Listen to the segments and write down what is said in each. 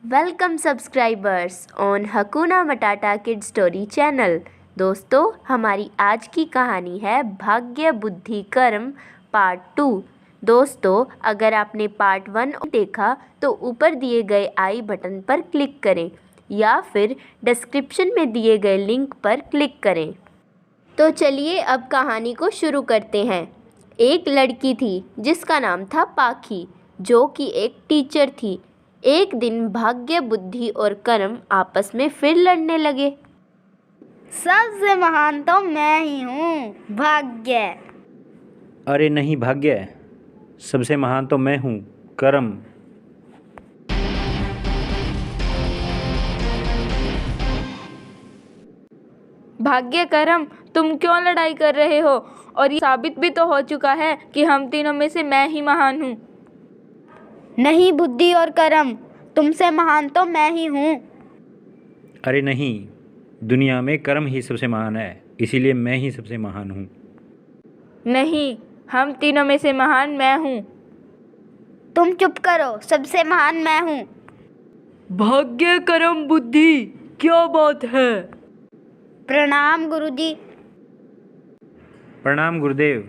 Welcome subscribers on Hakuna Matata kid story channel. दोस्तों, हमारी आज की कहानी है भाग्य बुद्धि कर्म पार्ट 2। दोस्तों, अगर आपने पार्ट 1 देखा तो ऊपर दिए गए आई बटन पर क्लिक करें या फिर डिस्क्रिप्शन में दिए गए लिंक पर क्लिक करें। तो चलिए अब कहानी को शुरू करते हैं। एक लड़की थी जिसका नाम था पाखी, जो कि एक टीचर थी। एक दिन भाग्य बुद्धि और कर्म आपस में फिर लड़ने लगे। सबसे महान तो मैं ही हूँ, भाग्य। अरे नहीं भाग्य, सबसे महान तो मैं हूँ, कर्म। भाग्य कर्म, तुम क्यों लड़ाई कर रहे हो? और ये साबित भी तो हो चुका है कि हम तीनों में से मैं ही महान हूँ। नहीं बुद्धि और कर्म, तुमसे महान तो मैं ही हूँ। अरे नहीं, दुनिया में कर्म ही सबसे महान है, इसीलिए मैं ही सबसे महान हूँ। नहीं, हम तीनों में से महान मैं हूँ। तुम चुप करो, सबसे महान मैं हूँ। भाग्य कर्म बुद्धि, क्या बात है? प्रणाम गुरुजी। प्रणाम गुरुदेव।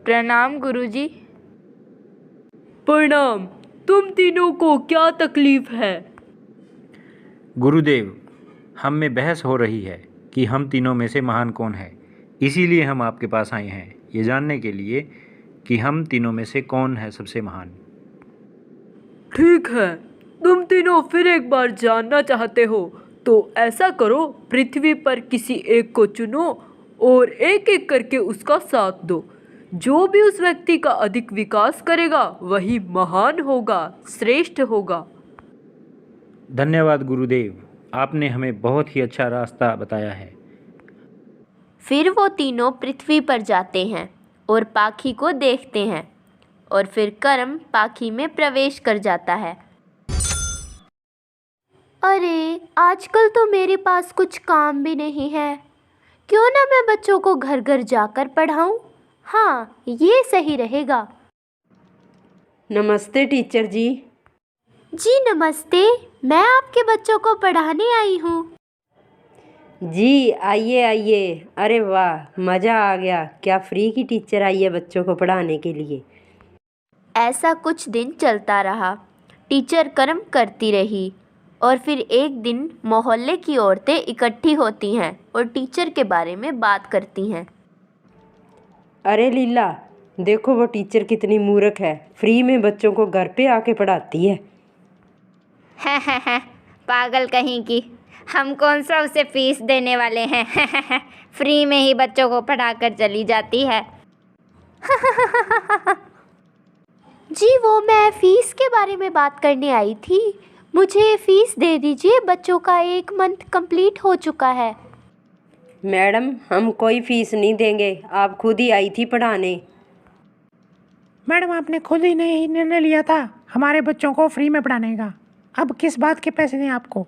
प्रणाम गुरुजी। प्रणाम। तुम तीनों को क्या तकलीफ है? गुरुदेव, हम में बहस हो रही है कि हम तीनों में से महान कौन है। इसीलिए हम आपके पास आए हैं, ये जानने के लिए कि हम तीनों में से कौन है सबसे महान। ठीक है, तुम तीनों फिर एक बार जानना चाहते हो तो ऐसा करो, पृथ्वी पर किसी एक को चुनो और एक एक करके उसका साथ दो। जो भी उस व्यक्ति का अधिक विकास करेगा वही महान होगा, श्रेष्ठ होगा। धन्यवाद गुरुदेव, आपने हमें बहुत ही अच्छा रास्ता बताया है। फिर वो तीनों पृथ्वी पर जाते हैं और पाखी को देखते हैं और फिर कर्म पाखी में प्रवेश कर जाता है। अरे, आजकल तो मेरे पास कुछ काम भी नहीं है, क्यों ना मैं बच्चों को घर घर जाकर पढ़ाऊं। हाँ, ये सही रहेगा। नमस्ते टीचर जी। जी नमस्ते, मैं आपके बच्चों को पढ़ाने आई हूँ। जी आइए आइए। अरे वाह, मज़ा आ गया। क्या फ्री की टीचर आई है बच्चों को पढ़ाने के लिए? ऐसा कुछ दिन चलता रहा। टीचर कर्म करती रही और फिर एक दिन मोहल्ले की औरतें इकट्ठी होती हैं और टीचर के बारे में बात करती हैं। अरे लीला, देखो वो टीचर कितनी मूर्ख है, फ्री में बच्चों को घर पे आके पढ़ाती है। है पागल कहीं की। हम कौन सा उसे फीस देने वाले हैं। फ्री में ही बच्चों को पढ़ाकर चली जाती है। जी, वो मैं फ़ीस के बारे में बात करने आई थी। मुझे फ़ीस दे दीजिए, बच्चों का 1 मंथ कंप्लीट हो चुका है। मैडम, हम कोई फीस नहीं देंगे, आप खुद ही आई थी पढ़ाने। मैडम, आपने खुद ही नहीं निर्णय लिया था हमारे बच्चों को फ्री में पढ़ाने का, अब किस बात के पैसे दें आपको?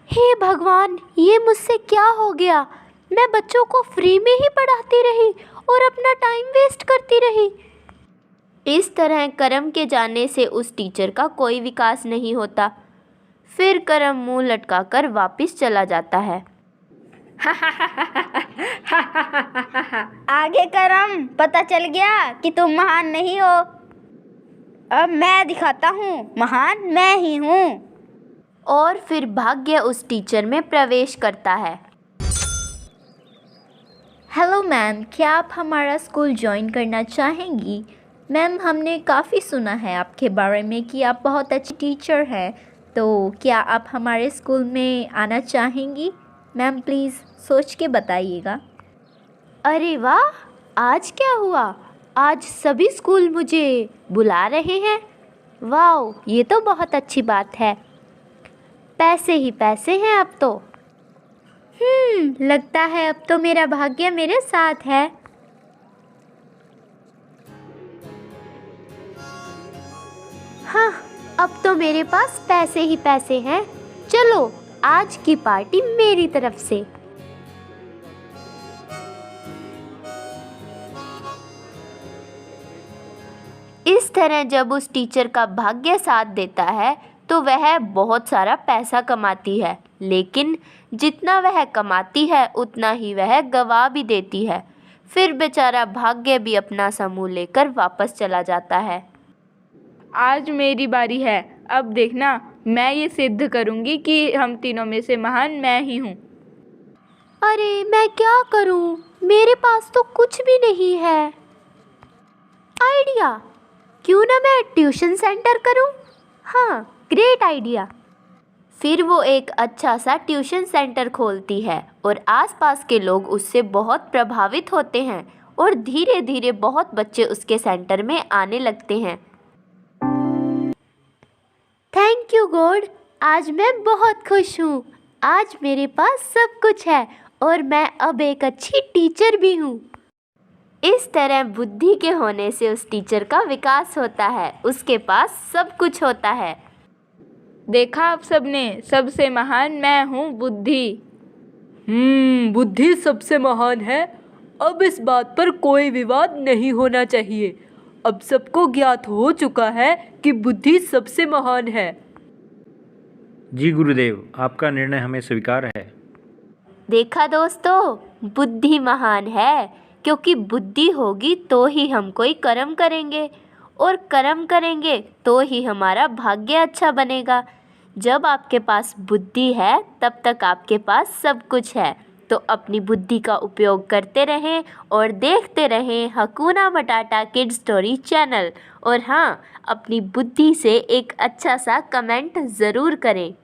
हे भगवान, ये मुझसे क्या हो गया? मैं बच्चों को फ्री में ही पढ़ाती रही और अपना टाइम वेस्ट करती रही। इस तरह कर्म के जाने से उस टीचर का कोई विकास नहीं होता। फिर कर्म मुंह लटकाकर वापस चला जाता है। आगे कर्म, पता चल गया कि तुम महान नहीं हो। अब मैं दिखाता हूँ, महान मैं ही हूँ। और फिर भाग्य उस टीचर में प्रवेश करता है। हेलो मैम, क्या आप हमारा स्कूल ज्वाइन करना चाहेंगी? मैम, हमने काफ़ी सुना है आपके बारे में कि आप बहुत अच्छी टीचर हैं, तो क्या आप हमारे स्कूल में आना चाहेंगी? मैम प्लीज़ सोच के बताइएगा। अरे वाह, आज क्या हुआ? आज सभी स्कूल मुझे बुला रहे हैं। वाह, ये तो बहुत अच्छी बात है। पैसे ही पैसे हैं अब तो। लगता है अब तो मेरा भाग्य मेरे साथ है। हाँ, अब तो मेरे पास पैसे ही पैसे हैं। चलो, आज की पार्टी मेरी तरफ से। इस तरह जब उस टीचर का भाग्य साथ देता है तो वह बहुत सारा पैसा कमाती है, लेकिन जितना वह कमाती है उतना ही वह गवा भी देती है। फिर बेचारा भाग्य भी अपना समूह लेकर वापस चला जाता है। आज मेरी बारी है। अब देखना, मैं ये सिद्ध करूँगी कि हम तीनों में से महान मैं ही हूँ। अरे मैं क्या करूं? मेरे पास तो कुछ भी नहीं है। आइडिया! क्यों ना मैं ट्यूशन सेंटर करूं? हाँ, ग्रेट आइडिया। फिर वो एक अच्छा सा ट्यूशन सेंटर खोलती है और आसपास के लोग उससे बहुत प्रभावित होते हैं और धीरे धीरे बहुत बच्चे उसके सेंटर में आने लगते हैं। थैंक यू गॉड, आज मैं बहुत खुश हूँ। आज मेरे पास सब कुछ है और मैं अब एक अच्छी टीचर भी हूँ। इस तरह बुद्धि के होने से उस टीचर का विकास होता है, उसके पास सब कुछ होता है। देखा आप सबने, सबसे महान मैं हूँ बुद्धि। बुद्धि सबसे महान है। अब इस बात पर कोई विवाद नहीं होना चाहिए। अब सबको ज्ञात हो चुका है कि बुद्धि सबसे महान है। जी गुरुदेव, आपका निर्णय हमें स्वीकार है। देखा दोस्तों, बुद्धि महान है, क्योंकि बुद्धि होगी तो ही हम कोई कर्म करेंगे और कर्म करेंगे तो ही हमारा भाग्य अच्छा बनेगा। जब आपके पास बुद्धि है तब तक आपके पास सब कुछ है। तो अपनी बुद्धि का उपयोग करते रहें और देखते रहें हकूना मटाटा किड्स स्टोरी चैनल। और हाँ, अपनी बुद्धि से एक अच्छा सा कमेंट ज़रूर करें।